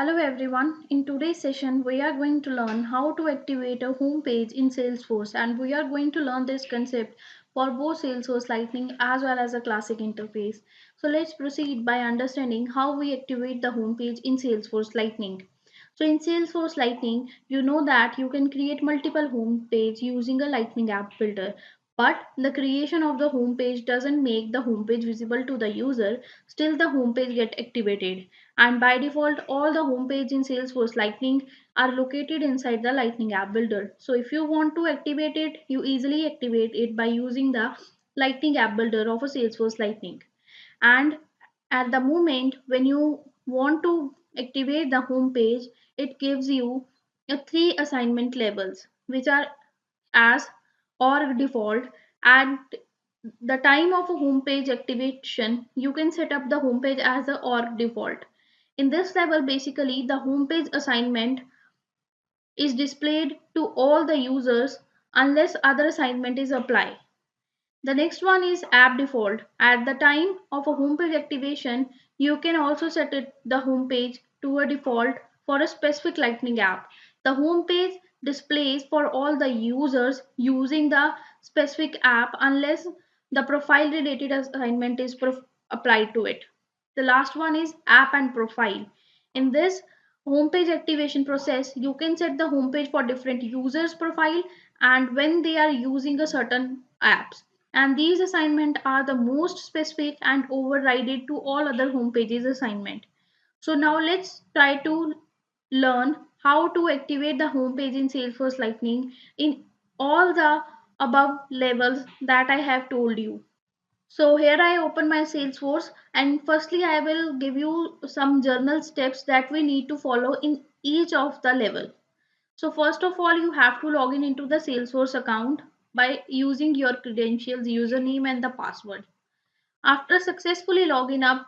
Hello everyone. In today's session, we are going to learn how to activate a home page in Salesforce, and we are going to learn this concept for both Salesforce Lightning as well as a classic interface. So let's proceed by understanding how we activate the home page in Salesforce Lightning. So in Salesforce Lightning, you know that you can create multiple home page using a Lightning app builder. But the creation of the home page doesn't make the home page visible to the user. Still, the home page get activated, and by default all the home page in Salesforce Lightning are located inside the Lightning app builder. So if you want to activate it, you easily activate it by using the Lightning app builder of a Salesforce Lightning. And at the moment when you want to activate the home page, it gives you three assignment labels which are as org default. At the time of a home page activation, you can set up the home page as a org default. In this level, basically the home page assignment is displayed to all the users unless other assignment is applied. The next one is app default. At the time of a homepage activation, you can also set the homepage to a default for a specific Lightning app. The homepage displays for all the users using the specific app unless the profile related assignment is applied to it. The last one is app and profile. In this homepage activation process, you can set the homepage for different users' profile and when they are using a certain apps, and these assignment are the most specific and overrided to all other home pages assignment. So now let's try to learn how to activate the home page in Salesforce Lightning in all the above levels that I have told you. So here I open my Salesforce, and firstly I will give you some journal steps that we need to follow in each of the level. So first of all, you have to log in into the Salesforce account by using your credentials, username and the password. After successfully logging up,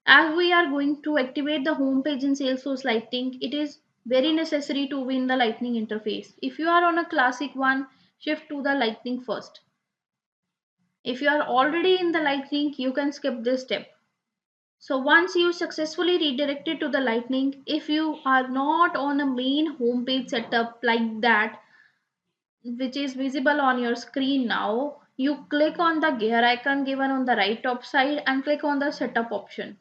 as we are going to activate the home page in Salesforce Lightning, it is very necessary to win the Lightning interface. If you are on a classic one, shift to the Lightning first. If you are already in the Lightning, you can skip this step. So once you successfully redirected to the Lightning, if you are not on a main homepage setup like that, which is visible on your screen now, you click on the gear icon given on the right top side and click on the setup option.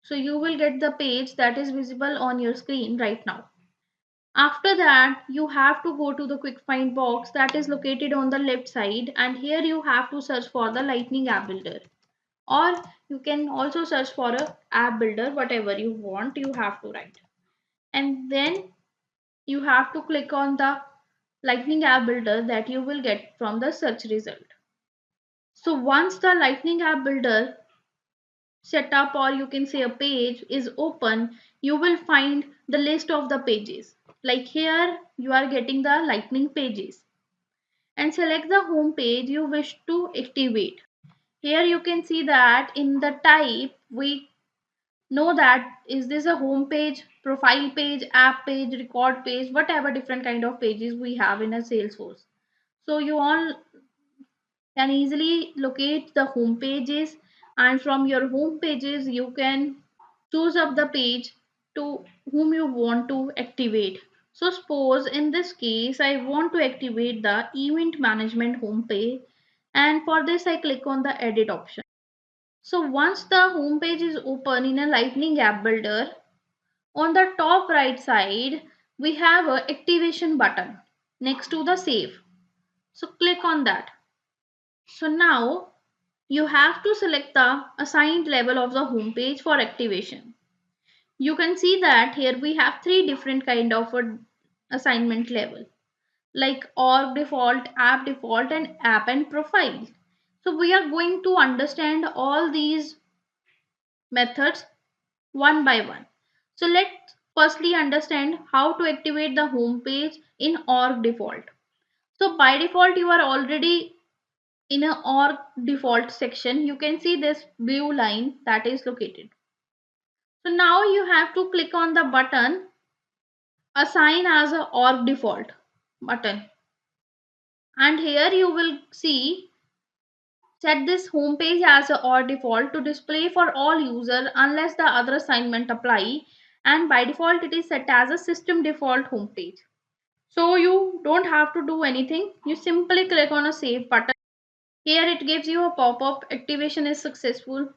So you will get the page that is visible on your screen right now. After that, you have to go to the quick find box that is located on the left side, and here you have to search for the Lightning app builder, or you can also search for a app builder, whatever you want you have to write, and then you have to click on the Lightning app builder that you will get from the search result. So once the Lightning app builder setup, or you can say a page, is open, you will find the list of the pages. Like here, you are getting the Lightning pages, and select the home page you wish to activate. Here you can see that in the type we know that is this a home page, profile page, app page, record page, whatever different kind of pages we have in a Salesforce. So you all can easily locate the home pages, and from your home pages you can choose up the page to whom you want to activate. So suppose in this case I want to activate the event management home page, and for this I click on the edit option. So once the home page is open in a Lightning app builder, on the top right side we have a activation button next to the save. So click on that. So now you have to select the assigned level of the home page for activation. You can see that here we have three different kind of assignment level, like org default, app default and app and profile. So we are going to understand all these methods one by one. So let's firstly understand how to activate the home page in org default. So by default you are already in a org default section. You can see this blue line that is located. So now you have to click on the button assign as a org default button, and here you will see set this home page as a org default to display for all users unless the other assignment apply, and by default it is set as a system default homepage. So you don't have to do anything. You simply click on a save button. Here it gives you a pop-up, activation is successful,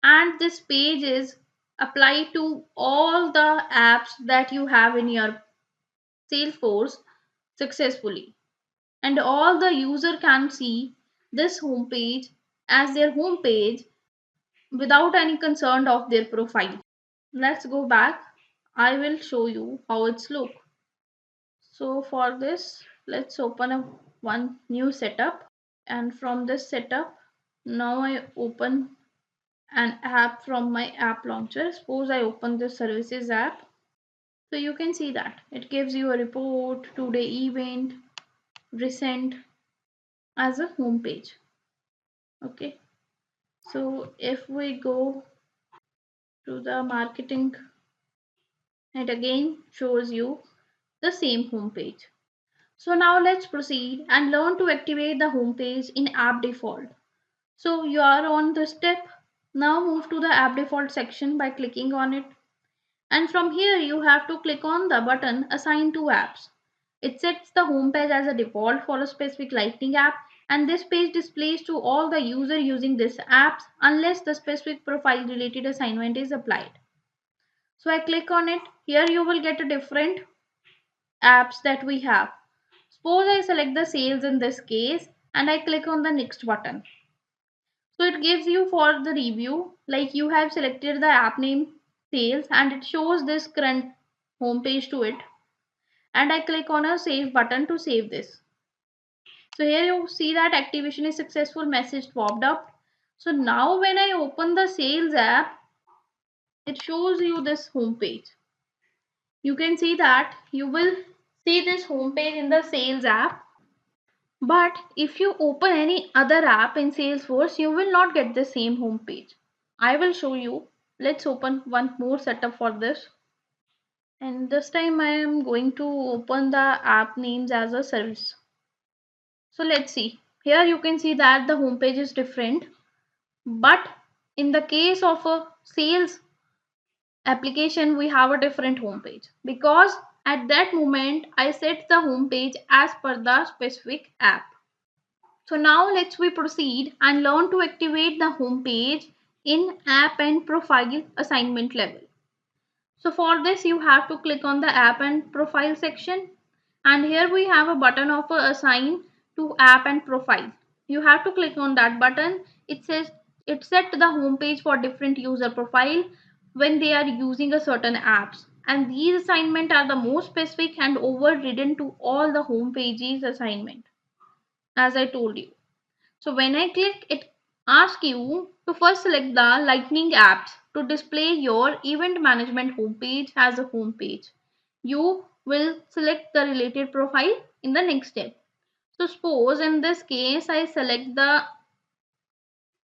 and this page is applied to all the apps that you have in your Salesforce successfully. And all the user can see this homepage as their homepage without any concern of their profile. Let's go back. I will show you how it's look. So for this, let's open up one new setup, and from this setup, now I open an app from my app launcher. Suppose I open the services app. So you can see that it gives you a report, today event, recent as a home page. Okay. So if we go to the marketing, it again shows you the same home page. So now let's proceed and learn to activate the home page in app default. So you are on the step. Now move to the app default section by clicking on it. And from here you have to click on the button assign to apps. It sets the home page as a default for a specific Lightning app, and this page displays to all the user using this apps unless the specific profile related assignment is applied. So I click on it. Here you will get a different apps that we have. Suppose I select the sales in this case and I click on the next button. So it gives you for the review, like you have selected the app name sales and it shows this current home page to it. And I click on a save button to save this. So here you see that activation is successful message popped up. So now when I open the sales app, it shows you this home page. You can see that you will see this home page in the sales app. But if you open any other app in Salesforce, you will not get the same home page. I will show you. Let's open one more setup for this. And this time I am going to open the app names as a service. So let's see. Here you can see that the home page is different. But in the case of a sales application, we have a different home page. Because at that moment, I set the home page as per the specific app. So now let's we proceed and learn to activate the home page in app and profile assignment level. So for this you have to click on the app and profile section, and here we have a button of assign to app and profile. You have to click on that button. It says it set the home page for different user profile when they are using a certain apps, and these assignment are the most specific and overridden to all the home pages assignment, as I told you. So when I click, it asks you to first select the Lightning apps to display your event management homepage as a homepage. You will select the related profile in the next step. So suppose in this case I select the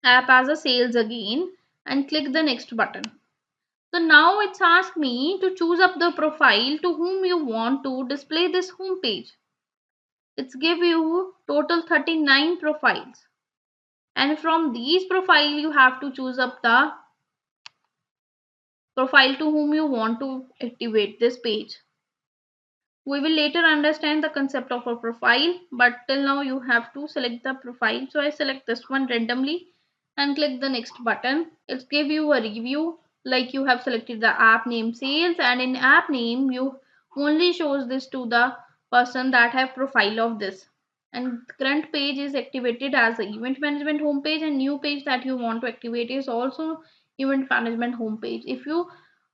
app as a sales again and click the next button. So now it's asked me to choose up the profile to whom you want to display this homepage. It's give you total 39 profiles. And from these profile you have to choose up the profile to whom you want to activate this page. We will later understand the concept of a profile, but till now you have to select the profile. So I select this one randomly and click the next button. It'll give you a review, like you have selected the app name sales, and in app name you only shows this to the person that have profile of this. And current page is activated as the event management homepage, and new page that you want to activate is also event management homepage. If you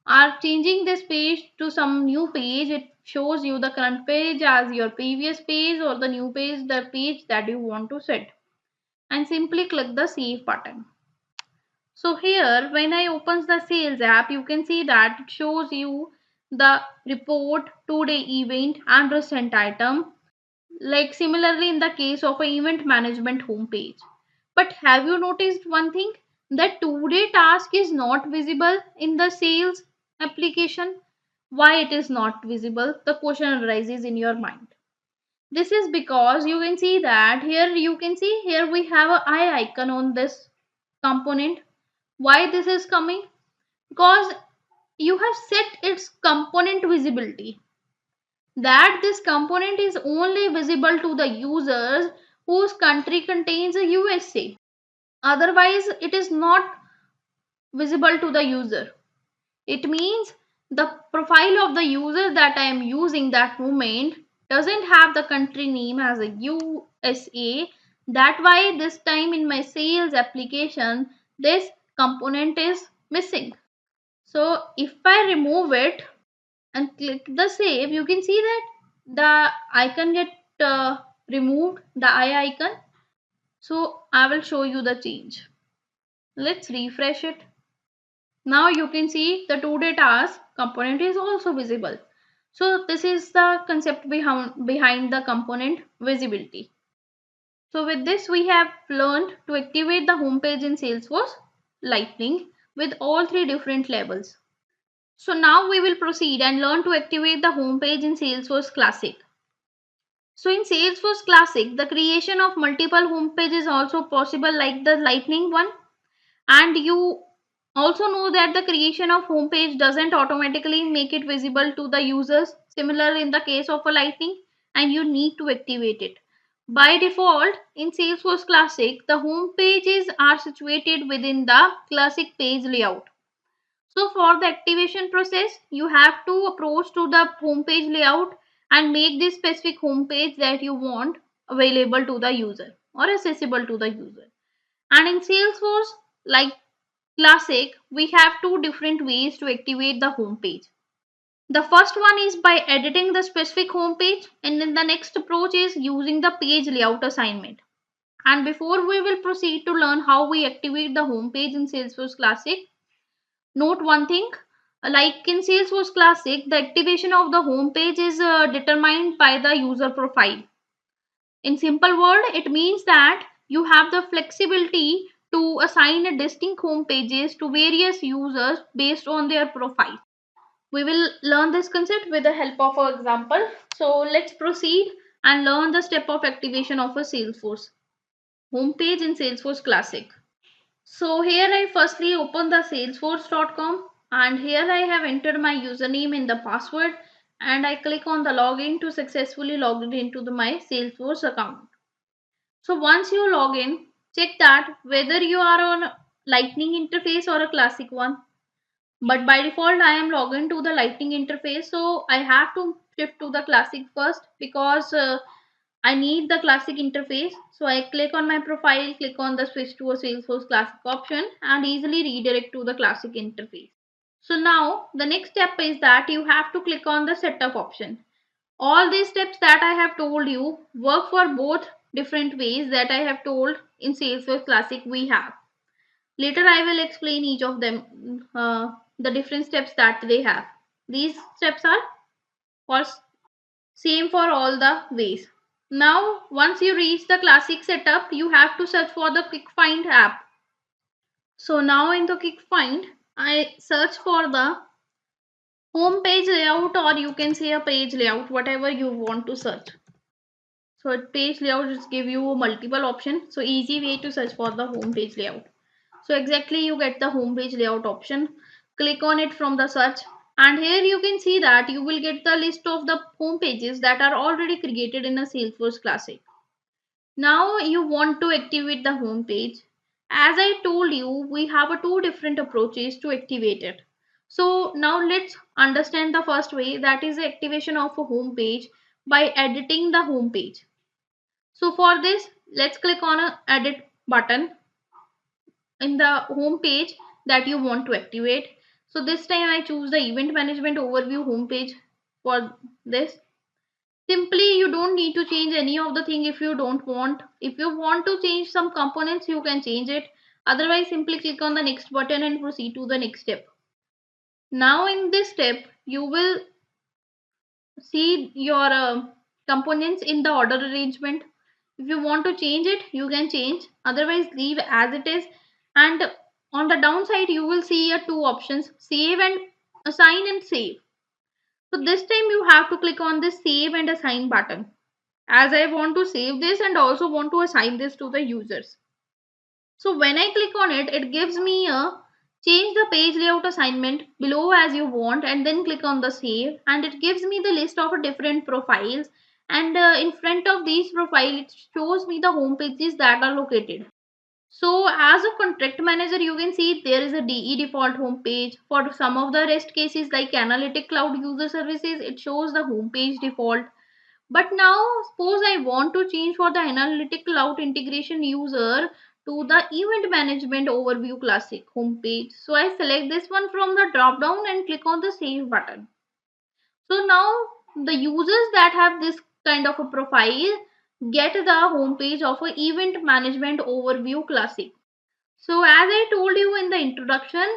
are changing this page to some new page, it shows you the current page as your previous page, or the new page the page that you want to set, and simply click the save button. So here when I opens the sales app, you can see that it shows you the report, today event and recent item, like similarly in the case of a event management homepage. But have you noticed one thing, that today task is not visible in the sales application? Why it is not visible? The question arises in your mind. This is because you can see that here we have a eye icon on this component. Why this is coming? Because you have set its component visibility, that this component is only visible to the users whose country contains a USA. Otherwise, it is not visible to the user. It means the profile of the user that I am using that moment doesn't have the country name as a USA. That why this time in my sales application this component is missing. So if I remove it and click the save, you can see that the icon get removed, the eye icon. So I will show you the change. Let's refresh it. Now you can see the today task component is also visible. So this is the concept behind the component visibility. So with this we have learned to activate the home page in Salesforce Lightning with all three different levels. So now we will proceed and learn to activate the home page in Salesforce Classic. So in Salesforce Classic, the creation of multiple home pages is also possible like the Lightning one. And you also know that the creation of homepage doesn't automatically make it visible to the users, similar in the case of a lightning, and you need to activate it. By default in Salesforce Classic, the home pages are situated within the classic page layout. So for the activation process, you have to approach to the home page layout and make this specific home page that you want available to the user or accessible to the user. And in Salesforce, like Classic, we have two different ways to activate the home page. The first one is by editing the specific home page, and then the next approach is using the page layout assignment. And before we will proceed to learn how we activate the home page in Salesforce Classic, note one thing, like in Salesforce Classic, the activation of the home page is determined by the user profile. In simple word, it means that you have the flexibility to assign a distinct home pages to various users based on their profile. We will learn this concept with the help of an example. So let's proceed and learn the step of activation of a Salesforce home page in Salesforce Classic. So here I firstly open the salesforce.com and here I have entered my username in the password and I click on the login to successfully log into my Salesforce account. So once you log in, check that whether you are on Lightning interface or a classic one. But by default, I am logged into the Lightning interface, so I have to shift to the classic first because I need the classic interface. So I click on my profile, click on the switch to a Salesforce classic option, and easily redirect to the classic interface. So now the next step is that you have to click on the setup option. All these steps that I have told you work for both different ways that I have told in Salesforce Classic we have. Later I will explain each of them, the different steps that they have. These steps are for same for all the ways. Now once you reach the classic setup, you have to search for the quick find app. So now in the quick find, I search for the home page layout or you can say a page layout, whatever you want to search. So page layout just give you multiple options. So easy way to search for the home page layout. So exactly you get the home page layout option. Click on it from the search and here you can see that you will get the list of the home pages that are already created in a Salesforce Classic. Now you want to activate the home page. As I told you, we have a two different approaches to activate it. So now let's understand the first way, that is the activation of a home page by editing the home page. So for this, let's click on a edit button in the home page that you want to activate. So this time I choose the event management overview home page for this. Simply you don't need to change any of the thing if you don't want. If you want to change some components, you can change it. Otherwise, simply click on the next button and proceed to the next step. Now in this step, you will see your components in the order arrangement. If you want to change it, you can change, otherwise leave as it is. And on the downside you will see two options, save and assign and save. So this time you have to click on this save and assign button, as I want to save this and also want to assign this to the users. So when I click on it, it gives me a Change the page layout assignment below as you want and then click on the save, and it gives me the list of different profiles, and in front of these profiles it shows me the home pages that are located. So as a contract manager, you can see there is a DE default home page. For some of the rest cases like analytic cloud user services, it shows the home page default. But now suppose I want to change for the analytic cloud integration user to the event management overview classic homepage. So I select this one from the drop down and click on the save button. So now the users that have this kind of a profile get the homepage of a event management overview classic. So as I told you in the introduction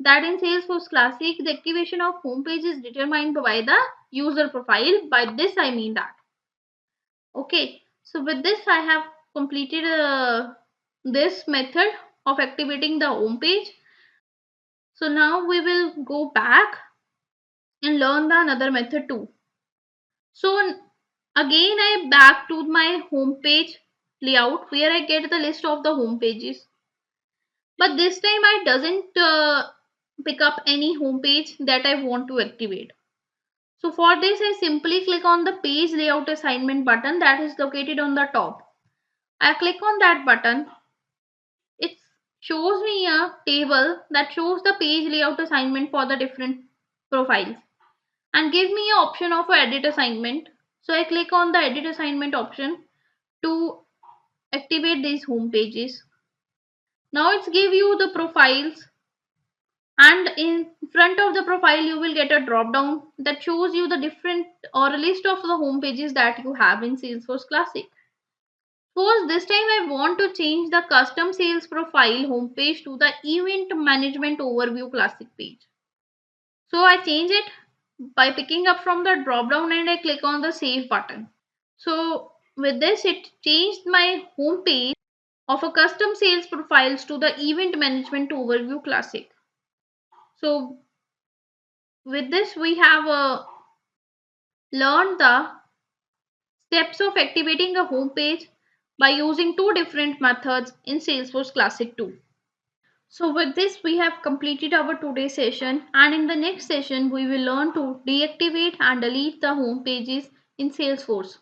that in Salesforce Classic the activation of homepage is determined by the user profile. By this I mean that. Okay, so with this I have completed this method of activating the home page. So now we will go back and learn the another method too. So again I back to my home page layout where I get the list of the home pages. But this time I doesn't pick up any home page that I want to activate. So for this I simply click on the page layout assignment button that is located on the top. I click on that button. It shows me a table that shows the page layout assignment for the different profiles and give me an option of edit assignment. So I click on the edit assignment option to activate these home pages. Now it's give you the profiles, and in front of the profile you will get a drop down that shows you the different or a list of the home pages that you have in Salesforce Classic. Suppose this time I want to change the custom sales profile homepage to the event management overview classic page. So I change it by picking up from the drop down and I click on the save button. So with this it changed my home page of a custom sales profiles to the event management overview classic. So with this we have learned the steps of activating a home page by using two different methods in Salesforce Classic 2. So with this we have completed our today's session, and in the next session we will learn to deactivate and delete the home pages in Salesforce.